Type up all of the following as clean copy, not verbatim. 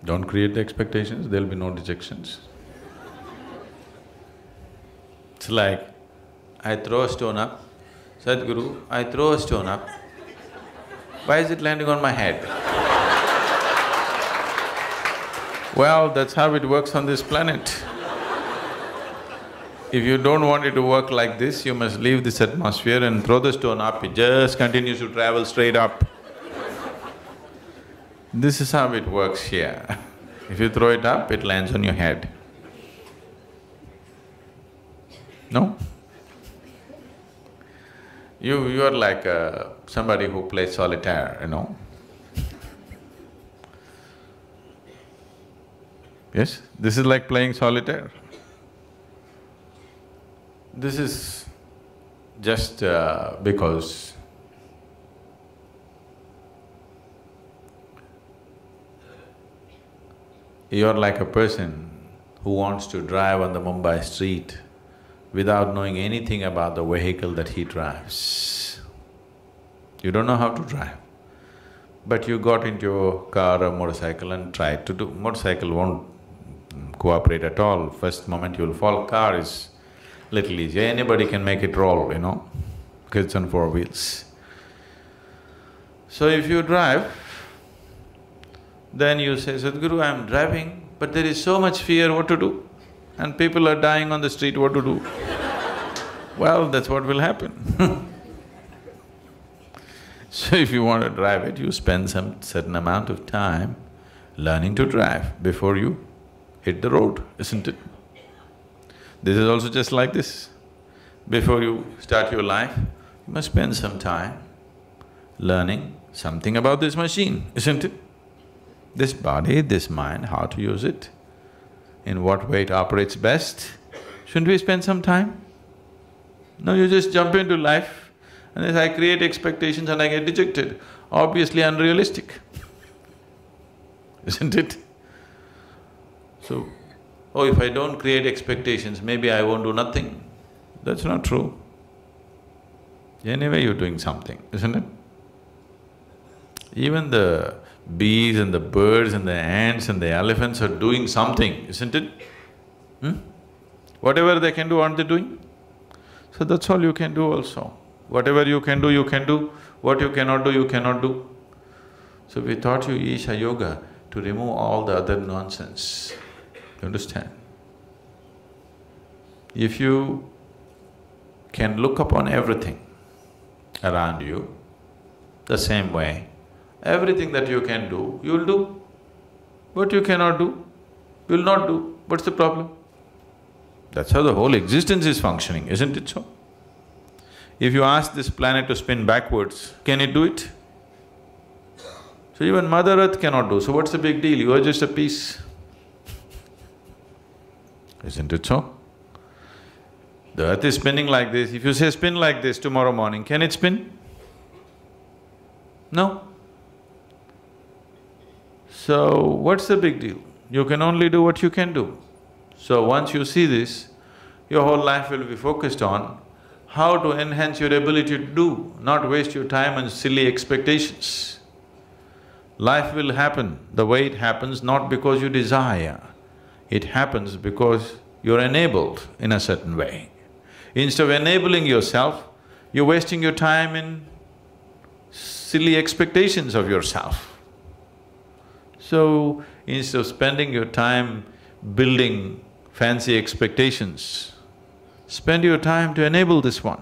Don't create the expectations, there'll be no dejections. It's like, I throw a stone up, Sadhguru, I throw a stone up, why is it landing on my head? Well, that's how it works on this planet. If you don't want it to work like this, you must leave this atmosphere and throw the stone up, it just continues to travel straight up. This is how it works here. If you throw it up, it lands on your head. No? You're like somebody who plays solitaire, you know. Yes, this is like playing solitaire. This is just because you're like a person who wants to drive on the Mumbai street without knowing anything about the vehicle that he drives. You don't know how to drive, but you got into a car or motorcycle and tried to do… Motorcycle won't cooperate at all. First moment you'll fall, car is little easier, anybody can make it roll, you know, because it's on four wheels. So if you drive, then you say, Sadhguru, I'm driving, but there is so much fear, what to do? And people are dying on the street, what to do? Well, that's what will happen. So if you want to drive it, you spend some certain amount of time learning to drive before you hit the road, isn't it? This is also just like this. Before you start your life, you must spend some time learning something about this machine, isn't it? This body, this mind, how to use it, in what way it operates best. Shouldn't we spend some time? No, you just jump into life and as I create expectations and I get dejected, obviously unrealistic, isn't it? So, oh, if I don't create expectations, maybe I won't do nothing. That's not true. Anyway, you're doing something, isn't it? Even the bees and the birds and the ants and the elephants are doing something, isn't it? Whatever they can do, aren't they doing? So that's all you can do also. Whatever you can do, you can do. What you cannot do, you cannot do. So we taught you Isha Yoga to remove all the other nonsense. You understand? If you can look upon everything around you the same way, everything that you can do, you'll do. What you cannot do, you'll not do. What's the problem? That's how the whole existence is functioning, isn't it so? If you ask this planet to spin backwards, can it do it? So even Mother Earth cannot do, so what's the big deal? You are just a piece. Isn't it so? The earth is spinning like this, if you say spin like this tomorrow morning, can it spin? No. So, what's the big deal? You can only do what you can do. So once you see this, your whole life will be focused on how to enhance your ability to do, not waste your time on silly expectations. Life will happen the way it happens, not because you desire. It happens because you're enabled in a certain way. Instead of enabling yourself, you're wasting your time in silly expectations of yourself. So, instead of spending your time building fancy expectations, spend your time to enable this one.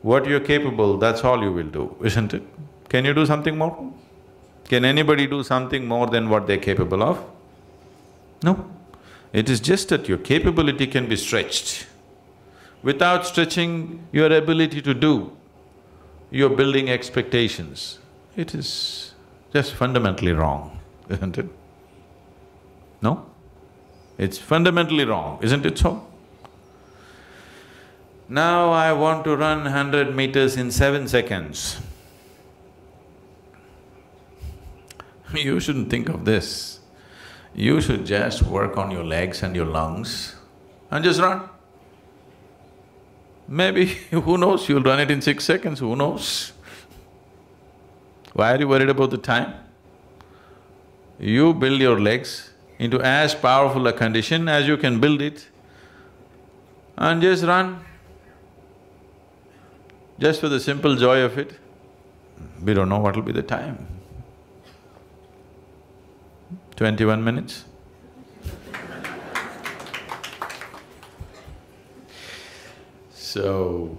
What you're capable, that's all you will do, isn't it? Can you do something more? Can anybody do something more than what they're capable of? No. It is just that your capability can be stretched. Without stretching your ability to do, you're building expectations. It is just fundamentally wrong, isn't it? No? It's fundamentally wrong, isn't it so? Now I want to run 100 meters in 7 seconds. You shouldn't think of this. You should just work on your legs and your lungs and just run. Maybe, who knows, you'll run it in 6 seconds, who knows? Why are you worried about the time? You build your legs into as powerful a condition as you can build it and just run. Just for the simple joy of it. We don't know what will be the time. 21 minutes? So,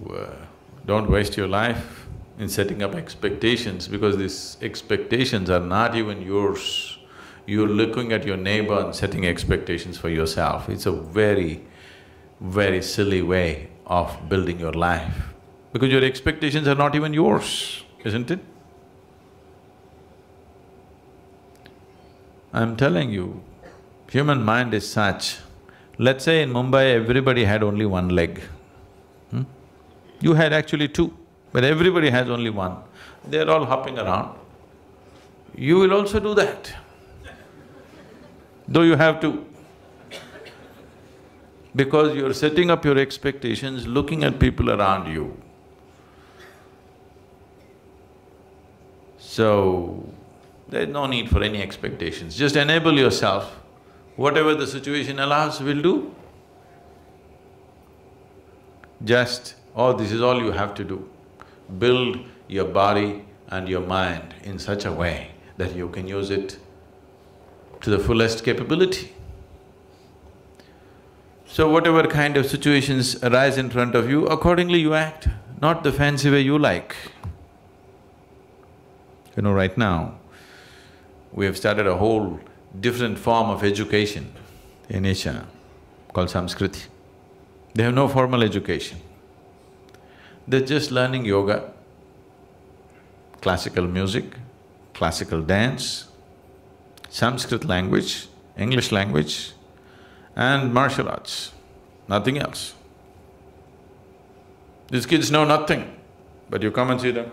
don't waste your life in setting up expectations because these expectations are not even yours. You're looking at your neighbor and setting expectations for yourself. It's a very, very silly way of building your life because your expectations are not even yours, isn't it? I'm telling you, human mind is such. Let's say in Mumbai everybody had only one leg. You had actually two, but everybody has only one. They're all hopping around. You will also do that, though you have two. Because you're setting up your expectations, looking at people around you. So, there's no need for any expectations, just enable yourself. Whatever the situation allows, we'll do. This is all you have to do. Build your body and your mind in such a way that you can use it to the fullest capability. So whatever kind of situations arise in front of you, accordingly you act, not the fancy way you like. You know, right now, we have started a whole different form of education in Asia called Samskriti. They have no formal education. They're just learning yoga, classical music, classical dance, Sanskrit language, English language and martial arts, nothing else. These kids know nothing, but you come and see them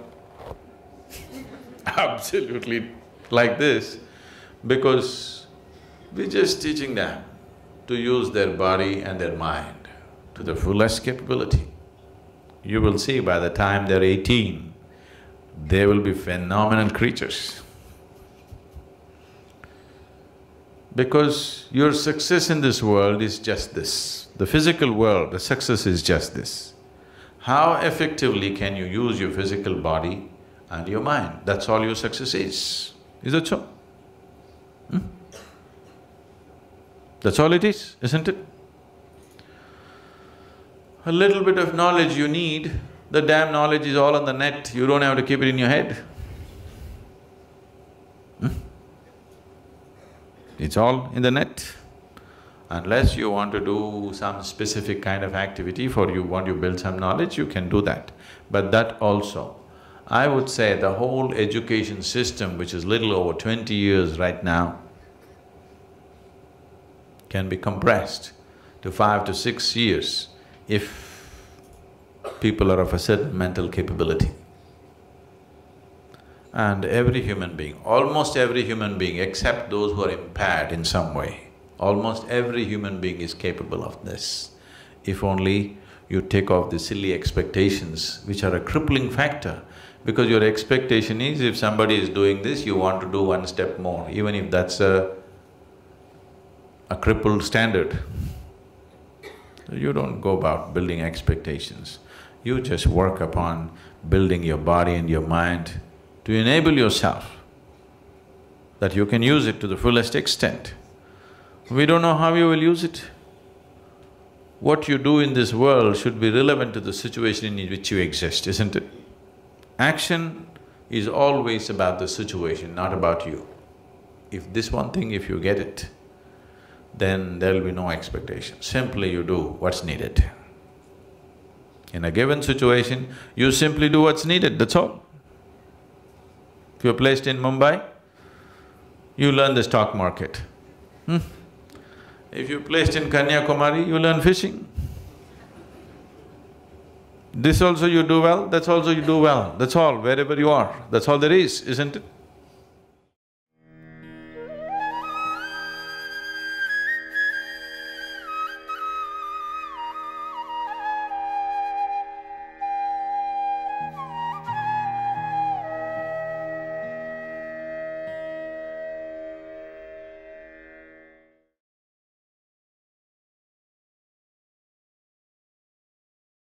absolutely like this because we're just teaching them to use their body and their mind to the fullest capability. You will see by the time they're 18, they will be phenomenal creatures. Because your success in this world is just this. The physical world, the success is just this. How effectively can you use your physical body and your mind? That's all your success is. Is that so? That's all it is, isn't it? A little bit of knowledge you need, the damn knowledge is all on the net, you don't have to keep it in your head. It's all in the net. Unless you want to do some specific kind of activity for you want to build some knowledge, you can do that. But that also, I would say the whole education system, which is little over 20 years right now, can be compressed to 5 to 6 years if people are of a certain mental capability. And every human being, almost every human being except those who are impaired in some way, almost every human being is capable of this. If only you take off the silly expectations which are a crippling factor, because your expectation is if somebody is doing this, you want to do one step more, even if that's a crippled standard. You don't go about building expectations, you just work upon building your body and your mind to enable yourself that you can use it to the fullest extent. We don't know how you will use it. What you do in this world should be relevant to the situation in which you exist, isn't it? Action is always about the situation, not about you. If this one thing, if you get it, then there'll be no expectation. Simply you do what's needed. In a given situation, you simply do what's needed, that's all. If you're placed in Mumbai, you learn the stock market. If you're placed in Kanyakumari, you learn fishing. This also you do well, that's also you do well, that's all, wherever you are, that's all there is, isn't it?